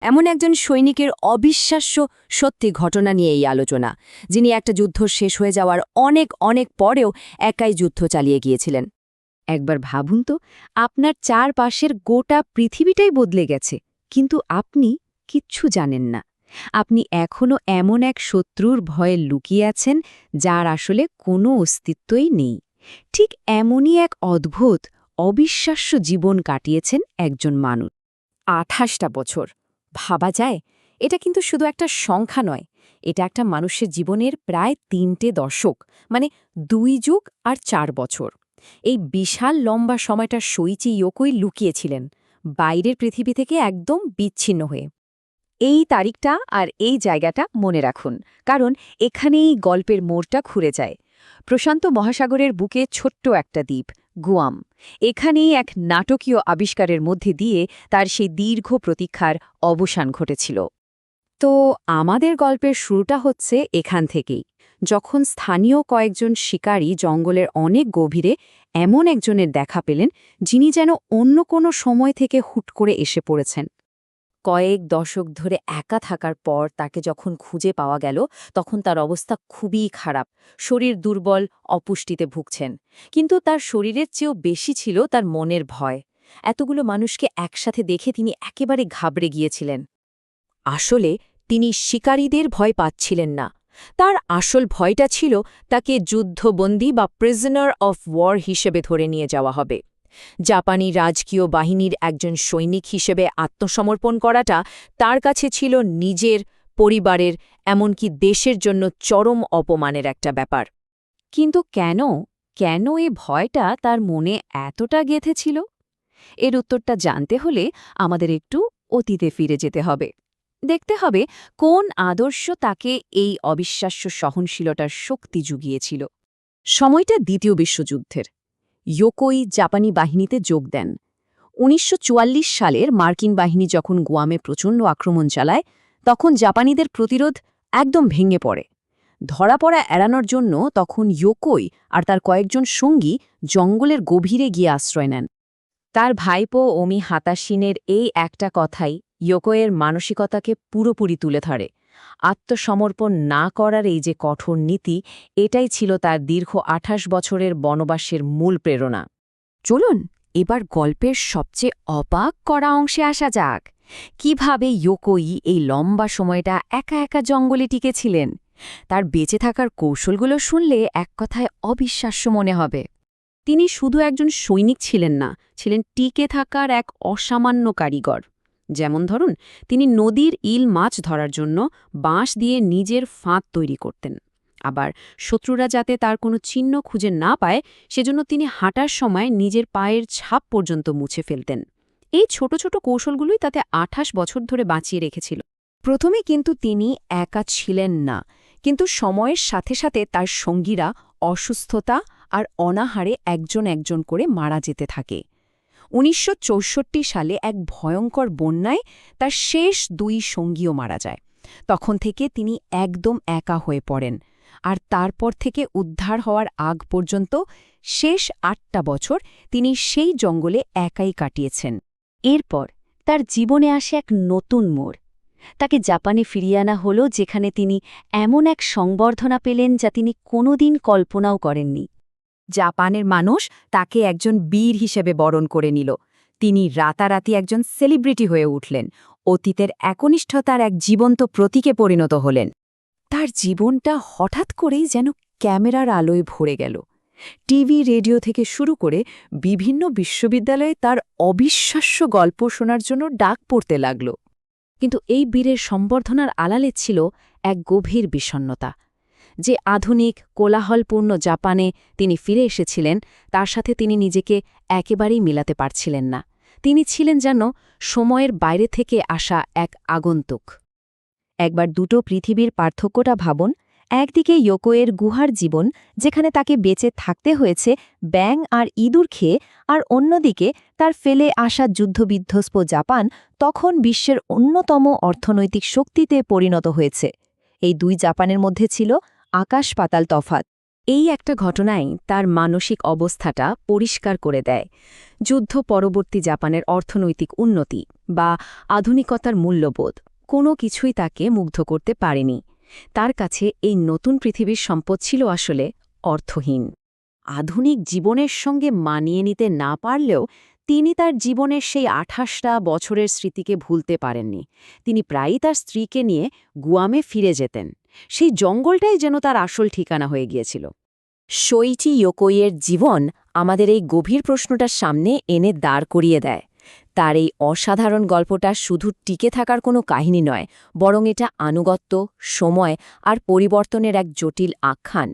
এমন একজন সৈনিকের অবিশ্বাস্য সত্যি ঘটনা নিয়ে এই আলোচনা, যিনি একটা যুদ্ধ শেষ হয়ে যাওয়ার অনেক অনেক পরেও একাই যুদ্ধ চালিয়ে গিয়েছিলেন। একবার ভাবুন তো, আপনার চারপাশের গোটা পৃথিবীটাই বদলে গেছে, কিন্তু আপনি কিচ্ছু জানেন না। আপনি এখনও এমন এক শত্রুর ভয়ে লুকিয়ে আছেন, যার আসলে কোনো অস্তিত্বই নেই। ঠিক এমনই এক অদ্ভুত, অবিশ্বাস্য জীবন কাটিয়েছেন একজন মানুষ। 28টা বছর। ভাবা যায়? এটা কিন্তু শুধু একটা সংখ্যা নয়, এটা একটা মানুষের জীবনের প্রায় 3টে দশক, মানে 2 যুগ আর 4 বছর। এই বিশাল লম্বা সময়টা শোইচি ইয়োকোই লুকিয়েছিলেন, বাইরের পৃথিবী থেকে একদম বিচ্ছিন্ন হয়ে। এই তারিখটা আর এই জায়গাটা মনে রাখুন, কারণ এখানেই গল্পের মোড়টা ঘুরে যায়। প্রশান্ত মহাসাগরের বুকে ছোট্ট একটা দ্বীপ, গুয়াম। এখানেই এক নাটকীয় আবিষ্কারের মধ্যে দিয়ে তার সেই দীর্ঘ প্রতীক্ষার অবসান ঘটেছিল। তো আমাদের গল্পের শুরুটা হচ্ছে এখান থেকেই, যখন স্থানীয় কয়েকজন শিকারী জঙ্গলের অনেক গভীরে এমন একজনের দেখা পেলেন, যিনি যেন অন্য কোনো সময় থেকে হুট করে এসে পড়েছেন। কয়েক দশক ধরে একা থাকার পর তাকে যখন খুঁজে পাওয়া গেল, তখন তার অবস্থা খুবই খারাপ। শরীর দুর্বল, অপুষ্টিতে ভুগছেন। কিন্তু তার শরীরের চেয়েও বেশি ছিল তার মনের ভয়। এতগুলো মানুষকে একসাথে দেখে তিনি একেবারে ঘাবড়ে গিয়েছিলেন। আসলে তিনি শিকারীদের ভয় পাচ্ছিলেন না। তার আসল ভয়টা ছিল তাকে যুদ্ধবন্দী বা প্রিজনার অফ ওয়ার হিসেবে ধরে নিয়ে যাওয়া হবে। জাপানি রাজকীয় বাহিনীর একজন সৈনিক হিসেবে আত্মসমর্পণ করাটা তার কাছে ছিল নিজের, পরিবারের, এমনকি দেশের জন্য চরম অপমানের একটা ব্যাপার। কিন্তু কেন কেন এই ভয়টা তার মনে এতটা গেঁথেছিল? এর উত্তরটা জানতে হলে আমাদের একটু অতীতে ফিরে যেতে হবে। দেখতে হবে কোন আদর্শ তাকে এই অবিশ্বাস্য সহনশীলতার শক্তি জুগিয়েছিল। সময়টা দ্বিতীয় বিশ্বযুদ্ধের। ইয়োকোই জাপানি বাহিনীতে যোগ দেন। ১৯৪৪ সালের মার্কিন বাহিনী যখন গুয়ামে প্রচণ্ড আক্রমণ চালায়, তখন জাপানিদের প্রতিরোধ একদম ভেঙে পড়ে। ধরা পড়া এড়ানোর জন্য তখন ইয়োকোই আর তার কয়েকজন সঙ্গী জঙ্গলের গভীরে গিয়ে আশ্রয় নেন। তার ভাইপো ওমি হাতাশিনের এই একটা কথাই ইয়োকোয়ের মানসিকতাকে পুরোপুরি তুলে ধরে। আত্মসমর্পণ না করার এই যে কঠোর নীতি, এটাই ছিল তার দীর্ঘ ২৮ বছরের বনবাসের মূল প্রেরণা। চলুন এবার গল্পের সবচেয়ে অবাক করা অংশে আসা যাক। কিভাবে ইয়োকোই এই লম্বা সময়টা একা একা জঙ্গলে টিকেছিলেন? তার বেঁচে থাকার কৌশলগুলো শুনলে এক কথায় অবিশ্বাস্য মনে হবে। তিনি শুধু একজন সৈনিক ছিলেন না, ছিলেন টিকে থাকার এক অসামান্য কারিগর। যেমন ধরুন, তিনি নদীর ইল মাছ ধরার জন্য বাঁশ দিয়ে নিজের ফাঁদ তৈরি করতেন। আবার শত্রুরা যাতে তার কোনো চিহ্ন খুঁজে না পায়, সেজন্য তিনি হাঁটার সময় নিজের পায়ের ছাপ পর্যন্ত মুছে ফেলতেন। এই ছোট ছোট কৌশলগুলোই তাতে ২৮ বছর ধরে বাঁচিয়ে রেখেছিল। প্রথমে কিন্তু তিনি একা ছিলেন না, কিন্তু সময়ের সাথে সাথে তার সঙ্গীরা অসুস্থতা আর অনাহারে একজন একজন করে মারা যেতে থাকে। ১৯৬৪ সালে এক ভয়ঙ্কর বন্যায় তার শেষ ২ সঙ্গীও মারা যায়। তখন থেকে তিনি একদম একা হয়ে পড়েন, আর তারপর থেকে উদ্ধার হওয়ার আগ পর্যন্ত শেষ ৮টা বছর তিনি সেই জঙ্গলে একাই কাটিয়েছেন। এরপর তার জীবনে আসে এক নতুন মোড়। তাকে জাপানে ফিরিয়ে আনা হল, যেখানে তিনি এমন এক সংবর্ধনা পেলেন যা তিনি কোনোদিন কল্পনাও করেননি। জাপানের মানুষ তাকে একজন বীর হিসেবে বরণ করে নিল। তিনি রাতারাতি একজন সেলিব্রিটি হয়ে উঠলেন, অতীতের একনিষ্ঠতার এক জীবন্ত প্রতীকে পরিণত হলেন। তার জীবনটা হঠাৎ করেই যেন ক্যামেরার আলোয় ভরে গেল। টিভি, রেডিও থেকে শুরু করে বিভিন্ন বিশ্ববিদ্যালয়ে তার অবিশ্বাস্য গল্প শোনার জন্য ডাক পড়তে লাগল। কিন্তু এই বীরের সম্বর্ধনার আড়ালে ছিল এক গভীর বিষণ্ণতা। যে আধুনিক, কোলাহলপূর্ণ জাপানে তিনি ফিরে এসেছিলেন, তার সাথে তিনি নিজেকে একেবারেই মিলাতে পারছিলেন না। তিনি ছিলেন যেন সময়ের বাইরে থেকে আসা এক আগন্তুক। একবার দুটো পৃথিবীর পার্থক্যটা ভাবুন। একদিকে ইয়োকোয়ের গুহার জীবন, যেখানে তাকে বেঁচে থাকতে হয়েছে ব্যাঙ আর ইঁদুর খেয়ে, আর অন্যদিকে তার ফেলে আসা যুদ্ধবিধ্বস্ত জাপান, তখন বিশ্বের অন্যতম অর্থনৈতিক শক্তিতে পরিণত হয়েছে। এই দুই জাপানের মধ্যে ছিল আকাশ পাতাল তফাত। এই একটা ঘটনাই তার মানসিক অবস্থাটা পরিষ্কার করে দেয়। যুদ্ধ পরবর্তী জাপানের অর্থনৈতিক উন্নতি বা আধুনিকতার মূল্যবোধ কোনো কিছুই তাকে মুগ্ধ করতে পারেনি। তার কাছে এই নতুন পৃথিবীর সম্পদ ছিল আসলে অর্থহীন। আধুনিক জীবনের সঙ্গে মানিয়ে নিতে না পারলেও তিনি তার জীবনের সেই ২৮টা বছরের স্মৃতিকে ভুলতে পারেননি। তিনি প্রায়ই তার স্ত্রীকে নিয়ে গুয়ামে ফিরে যেতেন। সেই জঙ্গলটাই যেন তার আসল ঠিকানা হয়ে গিয়েছিল। শোইচি ইয়োকোইয়ের জীবন আমাদের এই গভীর প্রশ্নটার সামনে এনে দাঁড় করিয়ে দেয়। তার এই অসাধারণ গল্পটা শুধু টিকে থাকার কোনো কাহিনী নয়, বরং এটা আনুগত্য, সময় আর পরিবর্তনের এক জটিল আখ্যান।